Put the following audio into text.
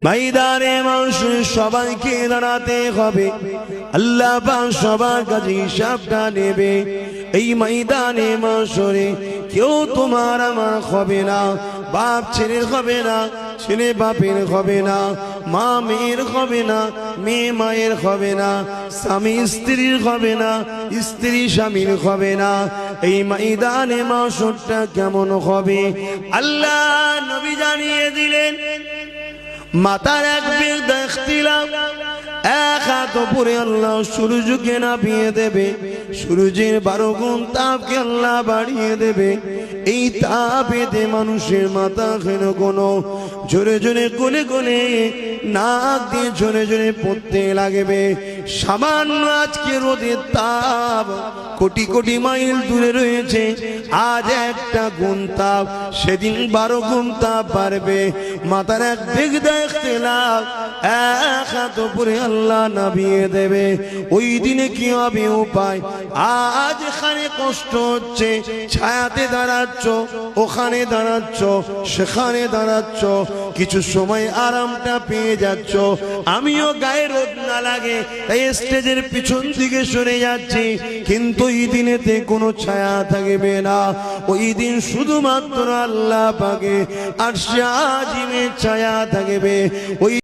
ময়দানে মাশরে সবাইকে দাঁড়াতে হবে, আল্লাহ পাক সবার কাছে হিসাবটা নেবে। এই ময়দানে মাশরে কেউ তোমার আমার হবে না, বাপ ছেলের হবে না, ছেলে বাপের হবে না, মা মেয়ের হবে না, মেয়ে মায়ের হবে না, স্বামী স্ত্রীর হবে না, স্ত্রী স্বামীর হবে না। এই ময়দানে মাশরটা কেমন হবে আল্লাহ নবী জানিয়ে দিলেন। মাথার এক বিরদা ইখতিলাফ, এক হাত উপরে আল্লাহ সূর্যকে নামিয়ে দেবে, সূর্যের 12 গুণ তাপকে আল্লাহ বাড়িয়ে দেবে। এই তাপেতে মানুষের মাথা কেন কোনো জোরে জোরে কোলে কোলে নাক দিয়ে জোরে জোরে পড়তে লাগবে। সামান্য আজকে রোদের তাপ কোটি কোটি মাইল দূরে রয়েছে, আজ একটা গুণ তাপ, সেদিন 12 গুণ তাপ বাড়বে। মাথার এক বিরদা ইখতিলাফ, এক হাত উপরে আল্লাহ নামিয়ে দেবে। ওই দিনে কি হবে উপায়? আজ এখানে কষ্ট হচ্ছে, ছায়াতে দাঁড়াচ্ছ, ওখানে দাঁড়াচ্ছ, সেখানে দাঁড়াচ্ছ, কিছু সময় আরামটা পেয়ে যাচ্ছ। আমিও গায়ে রোদ না লাগে তাই স্টেজের পিছন দিকে সরে যাচ্ছি, কিন্তু ওই দিনেতে কোনো ছায়া থাকবে না। ওই দিন শুধুমাত্র আল্লাহ পাকে আরশে আজিমের ছায়া থাকবে। ওই